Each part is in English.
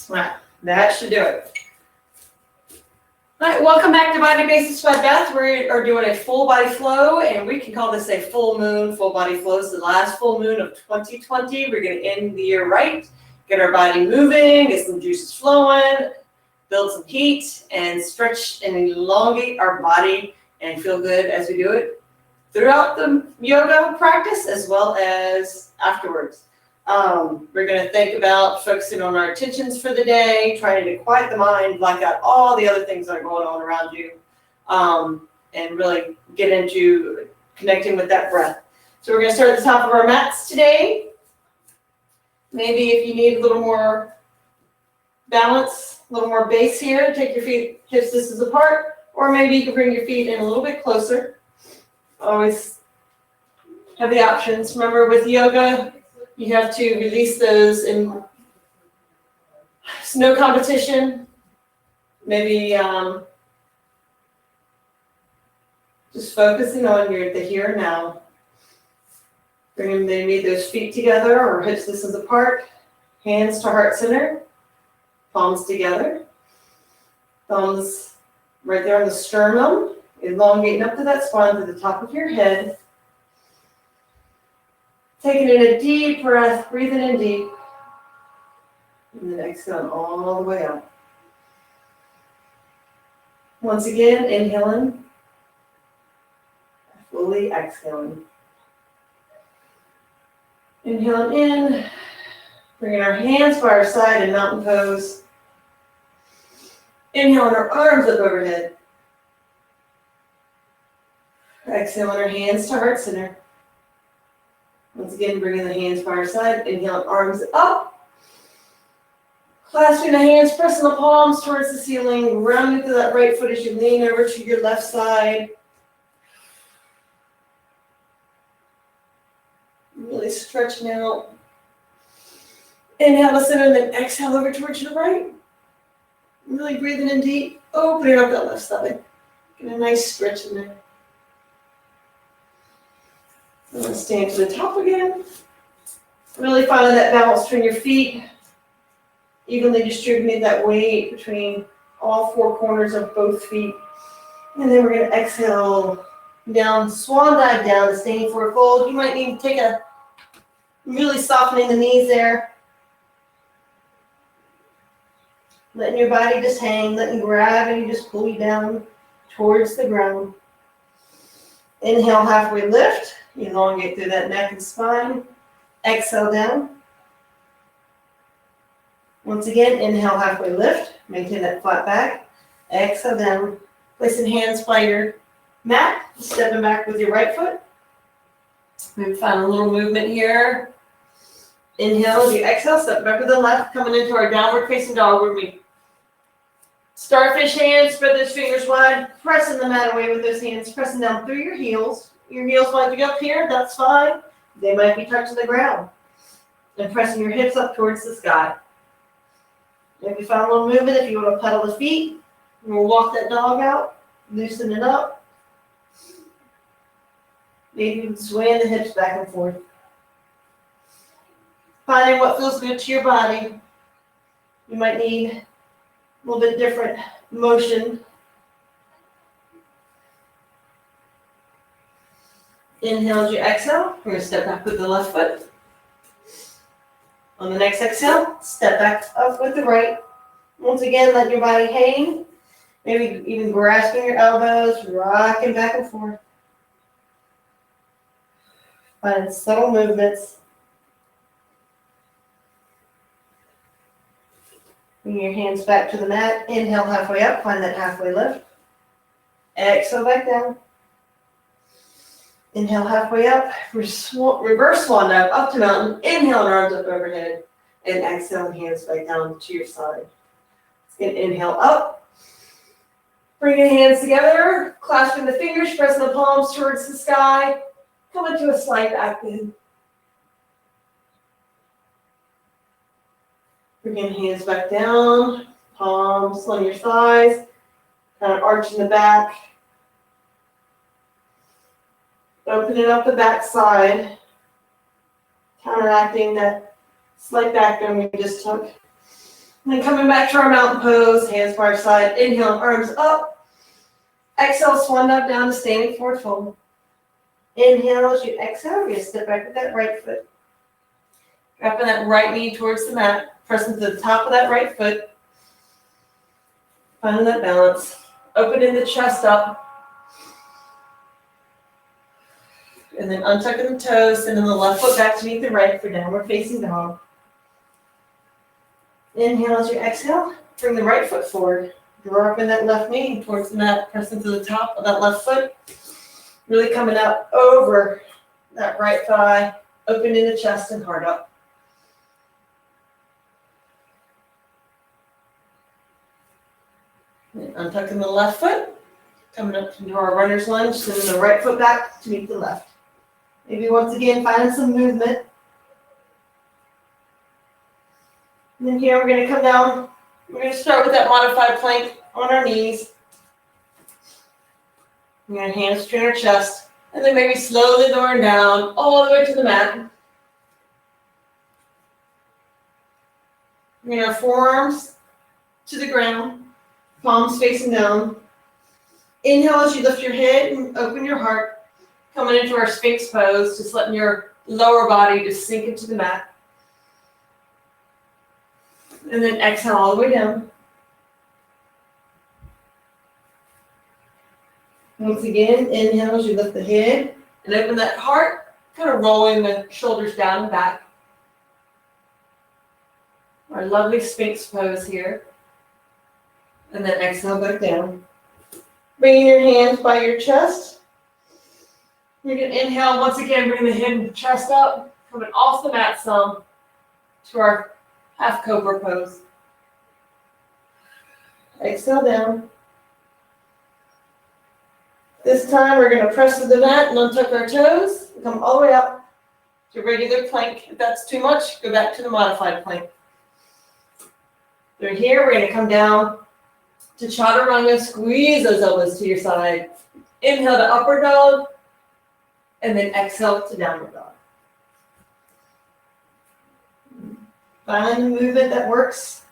All right, that should do it. All right, welcome back to Body Basics by Beth. We are doing a full body flow, and we can call this a full moon, full body flow. It's the last full moon of 2020. We're going to end the year right, get our body moving, get some juices flowing, build some heat, and stretch and elongate our body and feel good as we do it throughout the yoga practice as well as afterwards. We're going to think about focusing on our intentions for the day, trying to quiet the mind, block out all the other things that are going on around you, and really get into connecting with that breath. So we're going to start at the top of our mats today. Maybe if you need a little more balance, a little more base here, take your feet hips distance apart, or maybe you can bring your feet in a little bit closer. Always have the options. Remember, with yoga, you have to release those in no competition. Maybe just focusing on the here and now. Bring maybe those feet together or hips distance apart. Hands to heart center. Palms together. Thumbs right there on the sternum. Elongating up to that spine to the top of your head. Taking in a deep breath, breathing in deep. And then exhaling all the way out. Once again, inhaling. Fully exhaling. Inhaling in. Bringing our hands by our side in mountain pose. Inhaling our arms up overhead. Exhaling our hands to heart center. Once again, bringing the hands by our side, inhaling arms up. Clasping the hands, pressing the palms towards the ceiling, rounding through that right foot as you lean over to your left side. Really stretching out. Inhale to center, and then exhale over towards your right. Really breathing in deep, opening up that left side. Get a nice stretch in there. And then stand to the top again. Really finding that balance between your feet. Evenly distributing that weight between all four corners of both feet. And then we're going to exhale down, swan dive down, staying for a fold. You might need to take a really softening the knees there. Letting your body just hang, letting gravity just pull you down towards the ground. Inhale, halfway lift. Elongate through that neck and spine. Exhale down. Once again, inhale, halfway lift. Maintain that flat back. Exhale down. Placing hands by your mat. Stepping back with your right foot. Maybe find a little movement here. Inhale as you exhale. Step back with the left. Coming into our downward facing dog where we starfish hands. Spread those fingers wide. Pressing the mat away with those hands. Pressing down through your heels. Your heels might be up here, that's fine. They might be touching the ground. And pressing your hips up towards the sky. Maybe find a little movement if you want to pedal the feet. And we'll walk that dog out, loosen it up. Maybe swaying the hips back and forth. Finding what feels good to your body. You might need a little bit different motion. Inhale as you exhale. We're going to step back with the left foot. On the next exhale, step back up with the right. Once again, let your body hang. Maybe even grasping your elbows, rocking back and forth. Find subtle movements. Bring your hands back to the mat. Inhale halfway up. Find that halfway lift. Exhale back down. Inhale halfway up, reverse swan dive up to mountain. Inhale and arms up overhead. And exhale and hands back down to your side. Inhale up. Bring your hands together, clasping the fingers, pressing the palms towards the sky. Come into a slight back bend. Bring hands back down, palms on your thighs, kind of arching the back. Opening up the back side, counteracting that slight back bend we just took. And then coming back to our mountain pose, hands by our side. Inhale, arms up. Exhale, swan dive down to standing forward fold. Inhale as you exhale, you step back with that right foot. Dropping that right knee towards the mat, pressing to the top of that right foot. Finding that balance. Opening the chest up. And then untucking the toes, sending the left foot back to meet the right for downward facing dog. Inhale as you exhale, bring the right foot forward. Draw up in that left knee towards the mat, pressing to the top of that left foot. Really coming up over that right thigh, opening the chest and heart up. And untucking the left foot, coming up into our runner's lunge, sending the right foot back to meet the left. Maybe once again, finding some movement. And then here we're going to come down. We're going to start with that modified plank on our knees. We're going to hands between our chest, and then maybe slowly lowering down all the way to the mat. We're going to have forearms to the ground, palms facing down. Inhale as you lift your head and open your heart, coming into our Sphinx pose, just letting your lower body just sink into the mat. And then exhale all the way down. Once again, inhale as you lift the head and open that heart, kind of rolling the shoulders down and back. Our lovely Sphinx pose here. And then exhale back down. Bringing your hands by your chest. You're going to inhale, once again, bring the head and chest up, coming off the mat some to our half cobra pose. Exhale down. This time we're going to press to the mat and untuck our toes. Come all the way up to regular plank. If that's too much, go back to the modified plank. Through here, we're going to come down to chaturanga. Squeeze those elbows to your side. Inhale to upward dog, and then exhale to downward dog. Find the movement that works.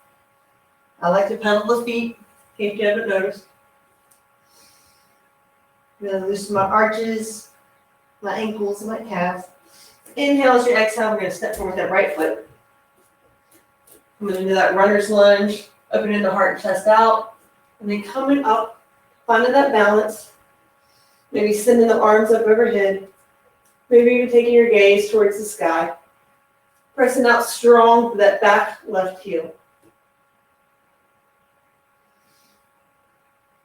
I like to pedal the feet, in case you haven't noticed. I'm going to loosen my arches, my ankles, and my calves. Inhale as you exhale, we're going to step forward with that right foot. Coming into that runner's lunge, opening the heart and chest out, and then coming up, finding that balance. Maybe sending the arms up overhead. Maybe even taking your gaze towards the sky. Pressing out strong for that back left heel.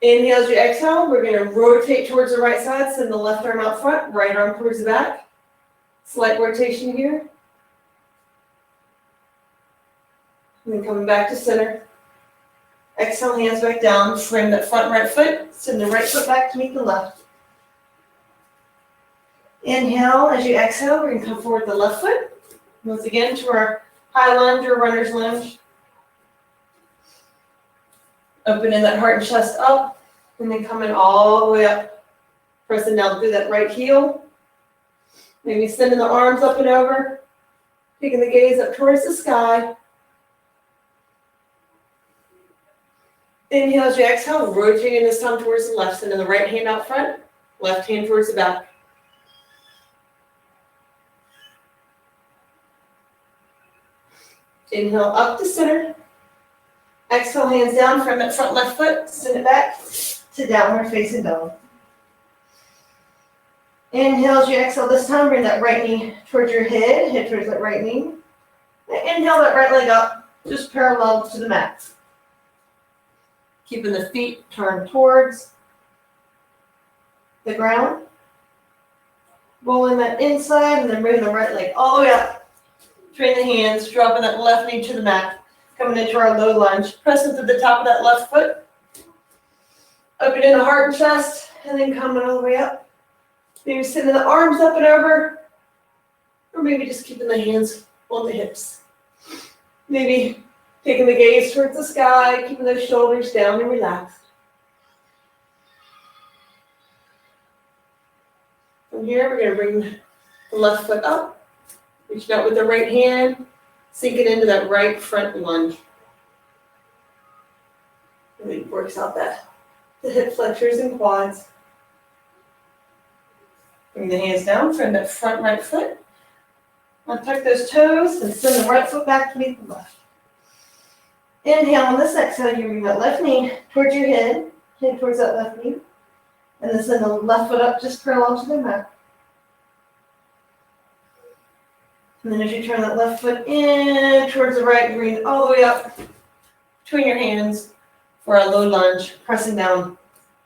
Inhale as you exhale, we're going to rotate towards the right side, send the left arm out front, right arm towards the back. Slight rotation here. And then coming back to center. Exhale, hands back down, frame that front right foot, send the right foot back to meet the left. Inhale, as you exhale, we're going to come forward with the left foot. Once again to our high lunge or runner's lunge. Opening that heart and chest up, and then coming all the way up. Pressing down through that right heel. Maybe sending the arms up and over. Taking the gaze up towards the sky. Inhale as you exhale, rotating this time towards the left, sending the right hand out front, left hand towards the back. Inhale up to center. Exhale, hands down from that front left foot, send it back to downward facing dog. Inhale as you exhale this time, bring that right knee towards your head towards that right knee. And inhale that right leg up, just parallel to the mat. Keeping the feet turned towards the ground. Rolling that inside and then bringing the right leg all the way up. Train the hands, dropping that left knee to the mat. Coming into our low lunge. Pressing to the top of that left foot. Opening the heart and chest, and then coming all the way up. Maybe sending the arms up and over. Or maybe just keeping the hands on the hips. Maybe taking the gaze towards the sky, keeping those shoulders down and relaxed. From here, we're going to bring the left foot up, reaching out with the right hand, sinking into that right front lunge. works out the hip flexors and quads. Bring the hands down, turn that front right foot. Untuck those toes and send the right foot back to meet the left. Inhale on this exhale, you bring that left knee towards your head towards that left knee. And then send the left foot up just parallel to the mat. And then as you turn that left foot in towards the right, bring all the way up between your hands for a low lunge, pressing down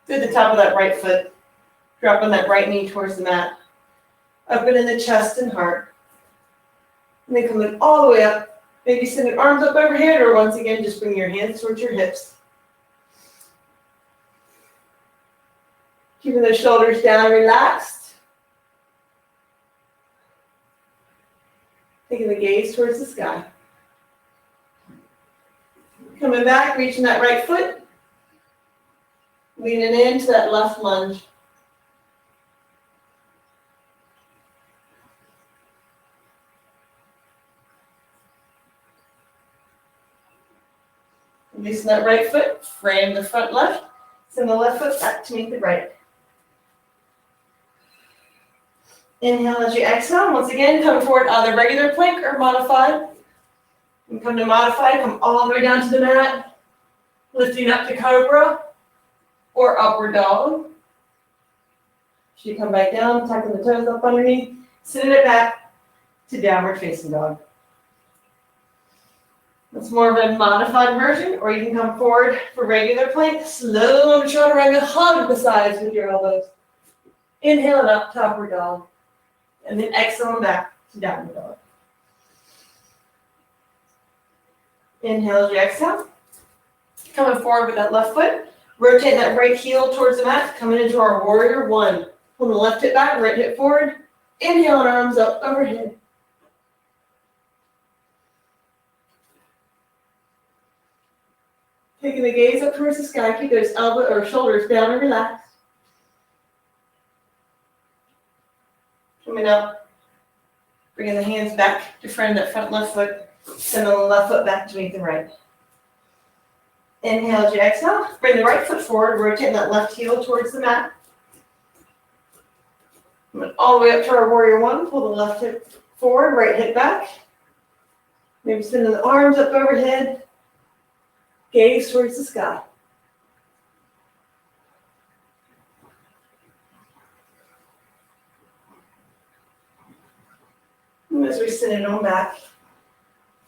through the top of that right foot, dropping that right knee towards the mat, up and in the chest and heart. And then coming all the way up, maybe sending arms up overhead, or once again, just bring your hands towards your hips. Keeping those shoulders down, relaxed. Taking the gaze towards the sky. Coming back, reaching that right foot. Leaning into that left lunge. Releasing that right foot, frame the front left. Send the left foot back to meet the right. Inhale as you exhale. Once again, come forward either regular plank or modified. And come to modified, come all the way down to the mat. Lifting up to cobra or upward dog. So you come back down, tucking the toes up underneath, sending it back to downward facing dog. That's more of a modified version, or you can come forward for regular plank. Slow chaturanga, hug the sides with your elbows. Inhale it up to upward dog. And then exhale back to downward dog. Inhale as you exhale. Coming forward with that left foot. Rotate that right heel towards the mat. Coming into our warrior one. Pull the left hip back, right hip forward. Inhale and arms up overhead. Taking the gaze up towards the sky. Keep those elbows or shoulders down and relaxed. Coming up, bringing the hands back to frame that front left foot, send the left foot back to meet the right. Inhale as you exhale, bring the right foot forward, rotate that left heel towards the mat. Coming all the way up to our warrior one, pull the left hip forward, right hip back. Maybe sending the arms up overhead, gaze towards the sky. As we send it on back,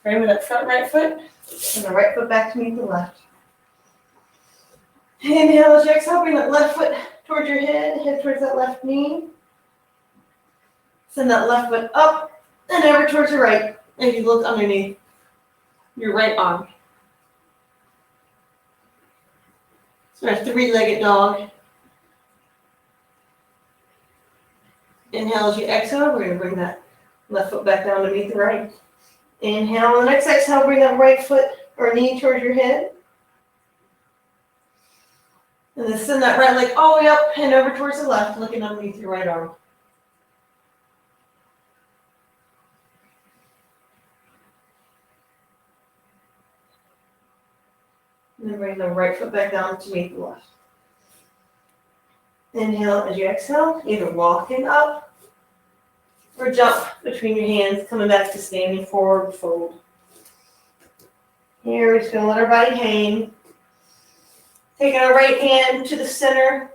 framing that front right foot, and the right foot back to meet the left. Inhale as you exhale, bring that left foot towards your head towards that left knee. Send that left foot up and over towards your right. And you look underneath your right arm. So our three-legged dog. Inhale as you exhale, we're going to bring that left foot back down to meet the right. Inhale, on the next exhale, bring that right foot or knee towards your head. And then send that right leg all the way up and over towards the left, looking underneath your right arm. And then bring the right foot back down to meet the left. Inhale as you exhale, either walking up or jump between your hands, coming back to standing forward fold. Here, we're just going to let our body hang. Taking our right hand to the center.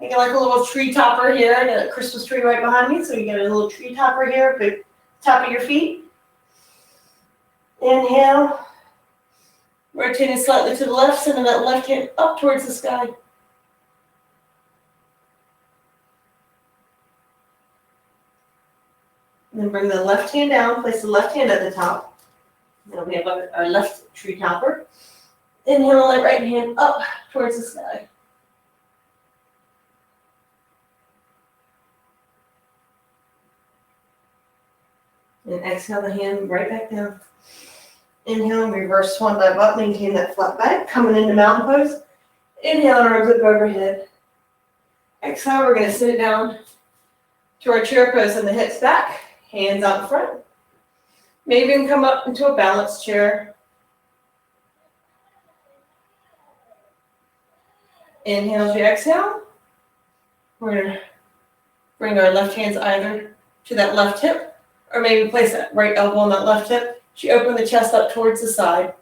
Making like a little tree topper here. I got a Christmas tree right behind me, so you get a little tree topper here at the top of your feet. Inhale. Rotating slightly to the left, sending that left hand up towards the sky. And then bring the left hand down, place the left hand at the top. Then we have our left tree topper. Inhale, that right hand up towards the sky. And exhale the hand right back down. Inhale and reverse swan dive up, maintain that flat back, coming into mountain pose. Inhale and arms up overhead. Exhale, we're going to sit it down to our chair pose and the hips back, hands out in front. Maybe you can come up into a balanced chair. Inhale as you exhale. We're going to bring our left hands either to that left hip, or maybe place that right elbow on that left hip. She open the chest up towards the side.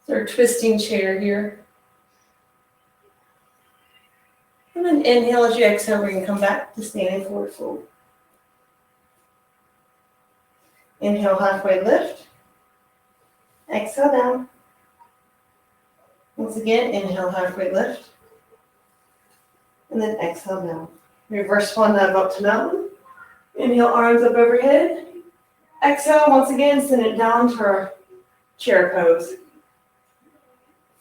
It's our twisting chair here. And then inhale as you exhale, we're going to come back to standing forward fold. Inhale, halfway lift. Exhale down. Once again, inhale, halfway lift. And then exhale down. Reverse one dive up to mountain. Inhale, arms up overhead. Exhale, once again, send it down to our chair pose.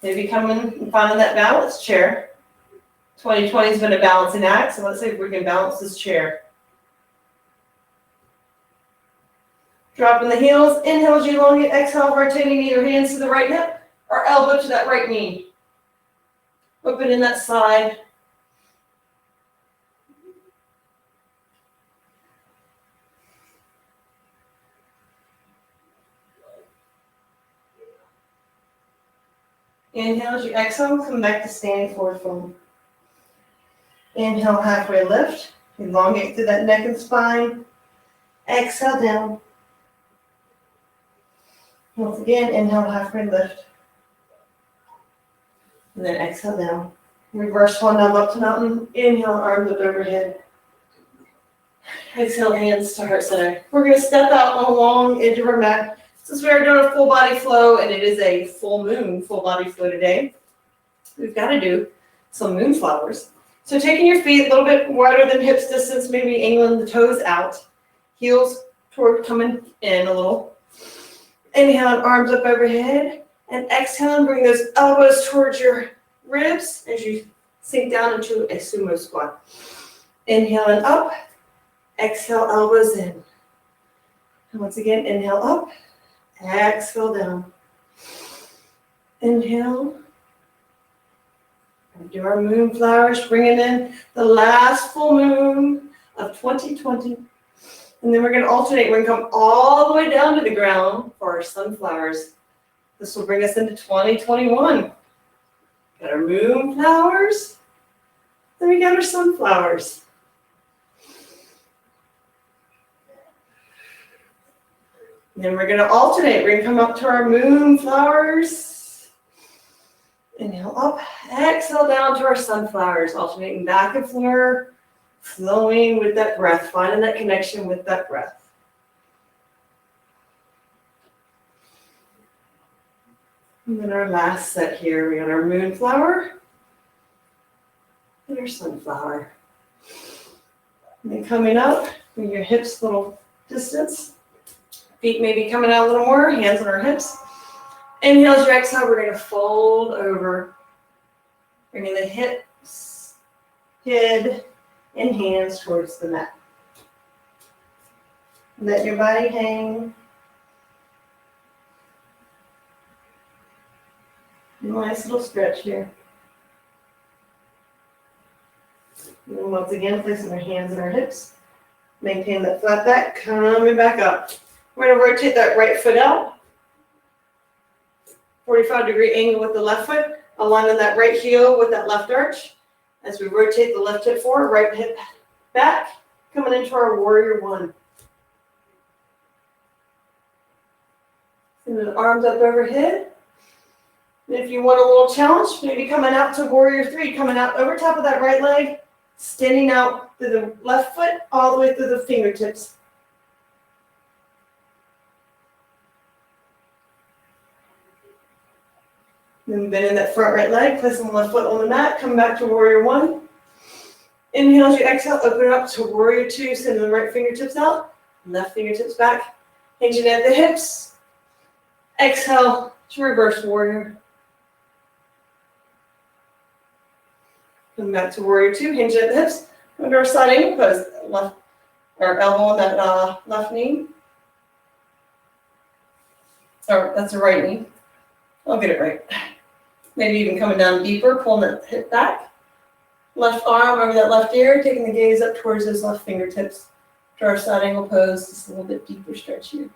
Maybe coming and finding that balance chair. 2020 has been a balancing act, so let's see if we can balance this chair. Dropping the heels, inhale as you elongate, exhale, rotating either hands to the right hip or elbow to that right knee. Open in that side. Inhale as you exhale, come back to standing forward fold. Inhale, halfway lift. Elongate through that neck and spine. Exhale down. Once again, inhale, halfway lift. And then exhale down. Reverse one down up to mountain. Inhale, arms up overhead. Exhale, hands to heart center. We're going to step out on a long edge of our mat. Since we are doing a full body flow, and it is a full moon full body flow today, we've got to do some moonflowers. So taking your feet a little bit wider than hips distance, maybe angling the toes out, heels toward coming in a little. Inhale, arms up overhead, and exhale and bring those elbows towards your ribs as you sink down into a sumo squat. Inhale and up, exhale, elbows in. And once again, inhale up, exhale down. Inhale. And do our moonflowers, bringing in the last full moon of 2020. And then we're going to alternate. We're going to come all the way down to the ground for our sunflowers. This will bring us into 2021. Got our moonflowers. Then we got our sunflowers. And then we're going to alternate. We're going to come up to our moonflowers. Inhale up, exhale down to our sunflowers, alternating back and forth, flowing with that breath, finding that connection with that breath. And then our last set here, we got our moonflower and our sunflower. And then coming up, bring your hips a little distance. Feet maybe coming out a little more, hands on our hips. Inhale as you exhale, we're going to fold over, bringing the hips, head, and hands towards the mat. Let your body hang. Nice little stretch here. And once again, placing our hands on our hips. Maintain that flat back, coming back up. We're going to rotate that right foot out. 45-degree angle with the left foot, aligning that right heel with that left arch. As we rotate the left hip forward, right hip back, coming into our warrior one. Send the arms up overhead. And if you want a little challenge, maybe coming out to warrior three, coming out over top of that right leg, extending out through the left foot, all the way through the fingertips. Then bend in that front right leg, placing the left foot on the mat, come back to warrior one. Inhale as you exhale, open it up to warrior two, sending the right fingertips out, left fingertips back, hinging at the hips. Exhale to reverse warrior. Come back to warrior two, hinging at the hips. Come to our side angle pose, left, or elbow on that left knee. Or that's the right knee. I'll get it right. Maybe even coming down deeper, pulling that hip back. Left arm over that left ear, taking the gaze up towards those left fingertips. To our side angle pose, just a little bit deeper stretch here.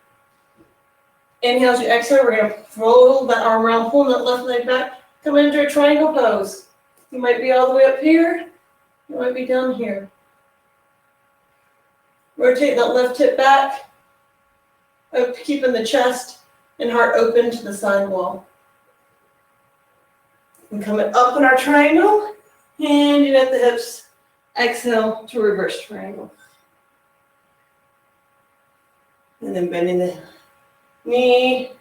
Inhale as you exhale, we're gonna roll that arm around, pulling that left leg back, come into a triangle pose. You might be all the way up here, you might be down here. Rotate that left hip back, keeping the chest and heart open to the side wall. And coming up in our triangle, hinging at the hips, exhale to reverse triangle. And then bending the knee,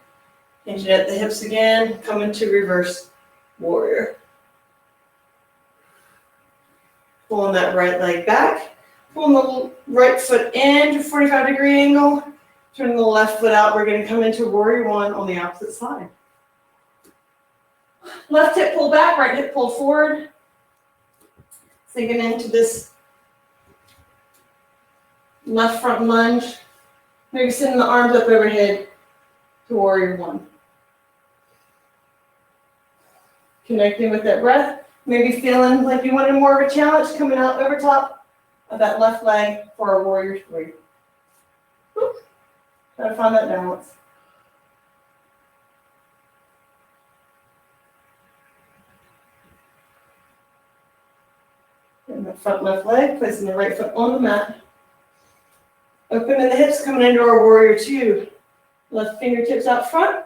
hinging at the hips again, coming to reverse warrior. Pulling that right leg back, pulling the right foot in to 45-degree angle, turning the left foot out. We're going to come into warrior one on the opposite side. Left hip pull back, right hip pull forward. Sinking into this left front lunge. Maybe sending the arms up overhead to warrior one. Connecting with that breath. Maybe feeling like you wanted more of a challenge, coming out over top of that left leg for a warrior three. Try to find that balance. And the front left leg, placing the right foot on the mat. Opening the hips, coming into our warrior two. Left fingertips out front,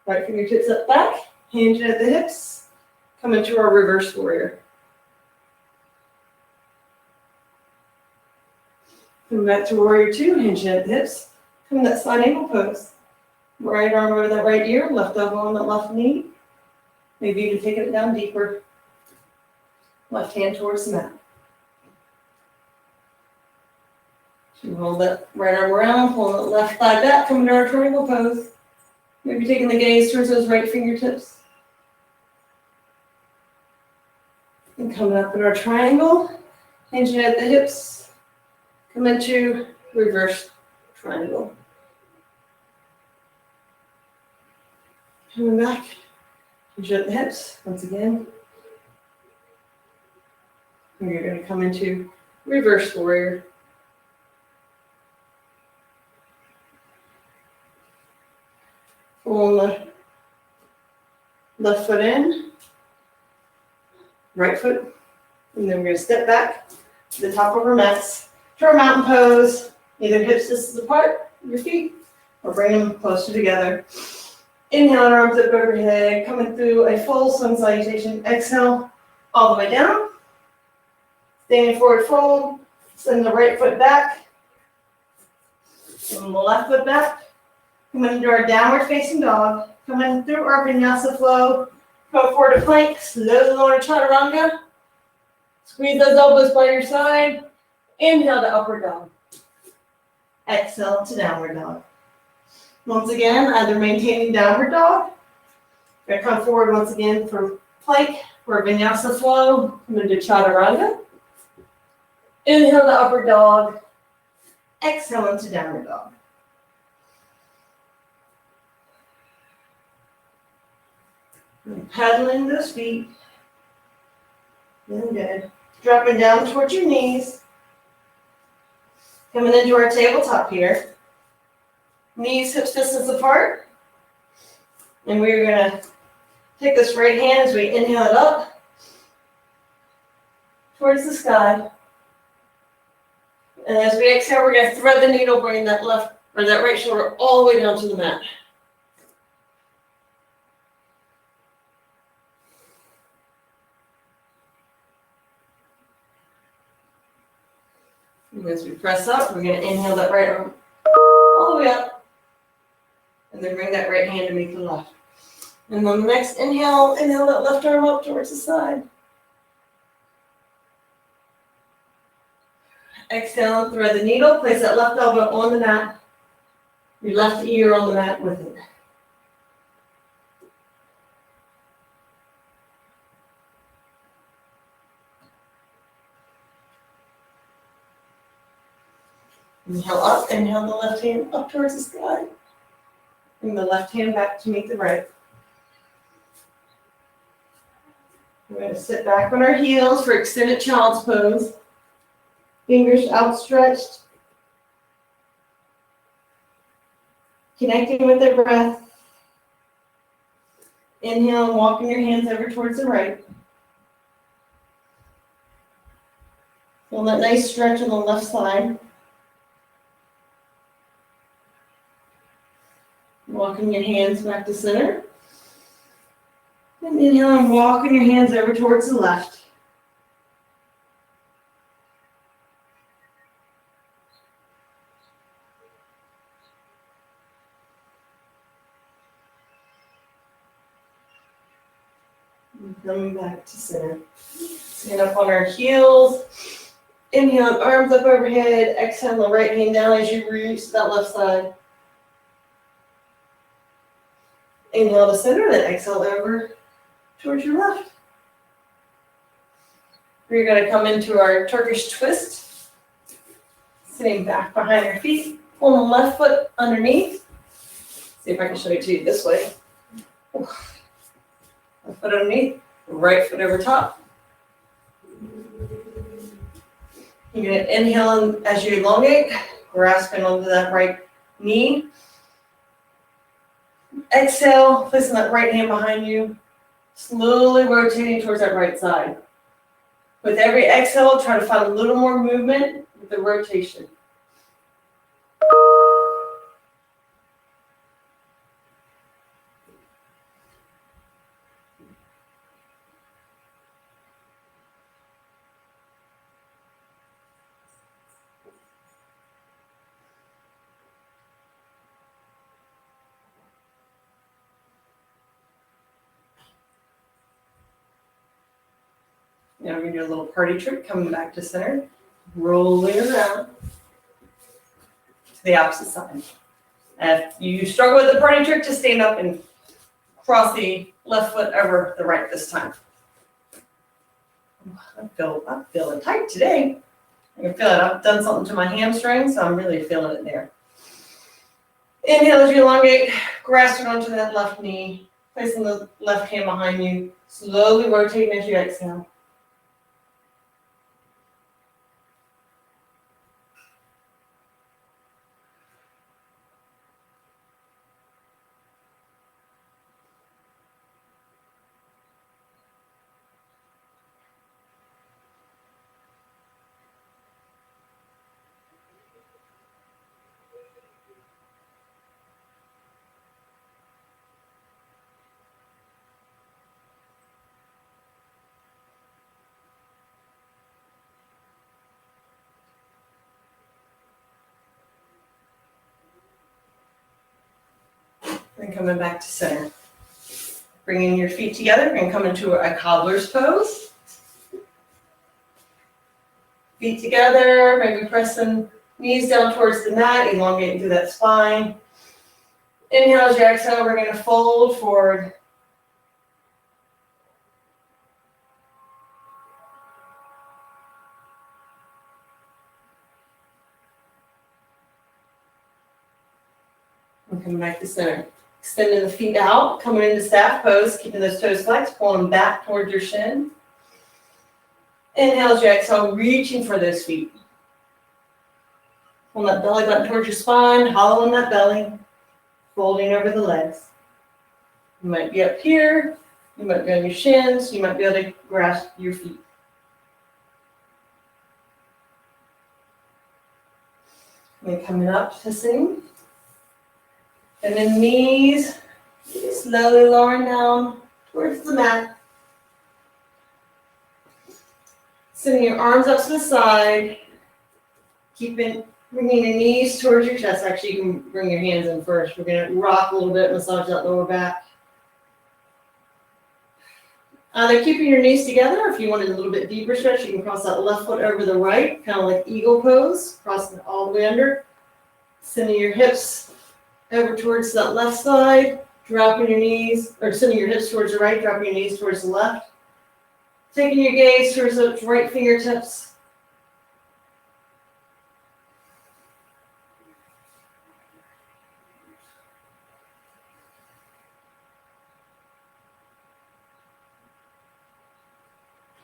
right fingertips up back, hinging at the hips, coming to our reverse warrior. Coming back to warrior two, hinging at the hips, coming that side angle pose. Right arm over that right ear, left elbow on that left knee. Maybe you can take it down deeper. Left hand towards the mat. Roll that right arm around, pull that left thigh back, coming to our triangle pose. Maybe taking the gaze towards those right fingertips. And coming up in our triangle, hinging at the hips, come into reverse triangle. Coming back, hinge at the hips once again. And you're going to come into reverse warrior. Pull the left foot in, right foot, and then we're going to step back to the top of our mats to our mountain pose. Either hips distance apart, your feet, or bring them closer together. Inhale, arms up overhead, coming through a full sun salutation. Exhale, all the way down. Standing forward fold, send the right foot back, and the left foot back. Coming into our downward facing dog, coming through our vinyasa flow, go forward to plank, slowly lower chaturanga. Squeeze those elbows by your side. Inhale to upward dog. Exhale to downward dog. Once again, either maintaining downward dog. We're going to come forward once again for plank, for vinyasa flow. Come into chaturanga. Inhale to upward dog. Exhale into downward dog. And pedaling those feet. Really good. Dropping down towards your knees. Coming into our tabletop here. Knees, hips distance apart. And we're going to take this right hand as we inhale it up towards the sky. And as we exhale, we're going to thread the needle, bringing that left or that right shoulder all the way down to the mat. And as we press up, we're going to inhale that right arm all the way up. And then bring that right hand to meet the left. And on the next inhale, inhale that left arm up towards the side. Exhale, thread the needle, place that left elbow on the mat. Your left ear on the mat with it. Inhale up, inhale the left hand up towards the sky. Bring the left hand back to meet the right. We're going to sit back on our heels for extended child's pose. Fingers outstretched. Connecting with the breath. Inhale and walking your hands over towards the right. Feel that nice stretch on the left side. Walking your hands back to center. And inhale and walking your hands over towards the left. And coming back to center. Stand up on our heels. Inhale, arms up overhead. Exhale, the right hand down as you reach that left side. Inhale to center, then exhale over towards your left. We're going to come into our Turkish twist. Sitting back behind our feet. Pull the left foot underneath. See if I can show it to you this way. Left foot underneath, right foot over top. You're going to inhale as you elongate, grasping onto that right knee. Exhale, placing that right hand behind you, slowly rotating towards that right side. With every exhale, try to find a little more movement with the rotation. Now we're going to do a little party trick, coming back to center, rolling around to the opposite side. And if you struggle with the party trick, just stand up and cross the left foot over the right this time. I'm feeling tight today. I can feel it. I've done something to my hamstring, so I'm really feeling it there. Inhale as you elongate, grasping onto that left knee, placing the left hand behind you, slowly rotating as you exhale. And coming back to center. Bringing your feet together and come into a cobbler's pose. Feet together, maybe pressing knees down towards the mat, elongating through that spine. Inhale as you exhale, we're going to fold forward. And coming back to center. Extending the feet out, coming into staff pose, keeping those toes flexed, pulling them back towards your shin. Inhale as you exhale, reaching for those feet. Pull that belly button towards your spine, hollowing that belly, folding over the legs. You might be up here, you might be on your shins, you might be able to grasp your feet. And then coming up to sitting. And then knees, slowly lowering down towards the mat. Sending your arms up to the side. Bringing your knees towards your chest. Actually, you can bring your hands in first. We're going to rock a little bit, massage that lower back. Either keeping your knees together, or if you wanted a little bit deeper stretch, you can cross that left foot over the right, kind of like eagle pose, crossing it all the way under. Sending your hips over towards that left side, dropping your knees, or sending your hips towards the right, dropping your knees towards the left. Taking your gaze towards the right fingertips.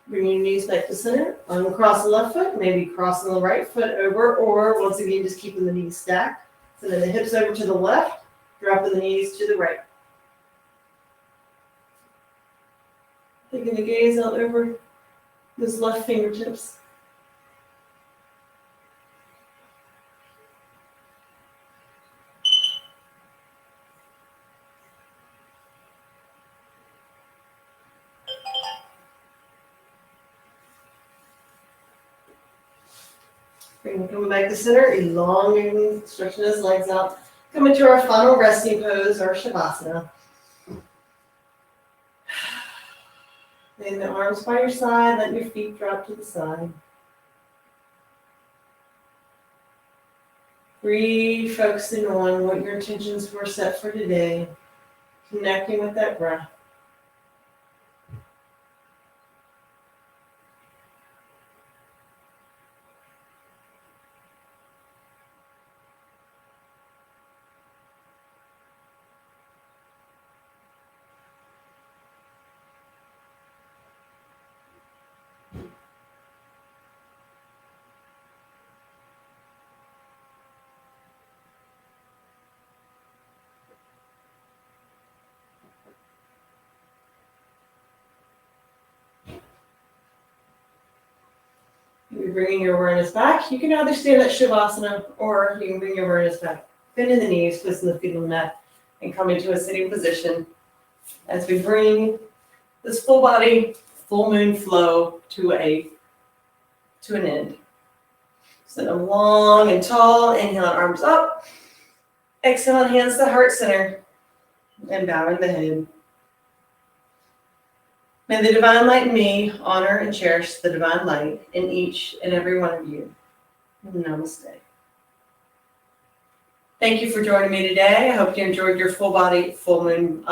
Bring your knees back to center. Uncross the left foot, maybe crossing the right foot over, or once again, just keeping the knees stacked. So then the hips over to the left, Dropping the knees to the right. Taking the gaze out over those left fingertips. Coming back to center, elongating, stretching his legs out. Coming to our final resting pose, or Shavasana. Laying the arms by your side, let your feet drop to the side. Refocusing on what your intentions were set for today. Connecting with that breath. You're bringing your awareness back. You can either stand at Shavasana or you can bring your awareness back. Bending the knees, twisting the feet on the mat, and come into a sitting position as we bring this full body, full moon flow to an end. Sitting long and tall, inhale, arms up. Exhale, hands to heart center, and bowing the head. May the divine light in me honor and cherish the divine light in each and every one of you. Namaste. Thank you for joining me today. I hope you enjoyed your full body, full moon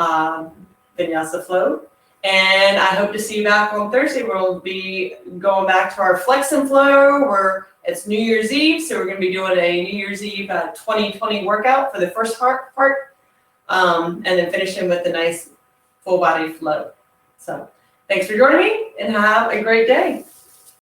Vinyasa flow. And I hope to see you back on Thursday. We'll be going back to our flex and flow. It's New Year's Eve, so we're going to be doing a New Year's Eve 2020 workout for the first part, and then finishing with a nice full body flow. So thanks for joining me, and have a great day.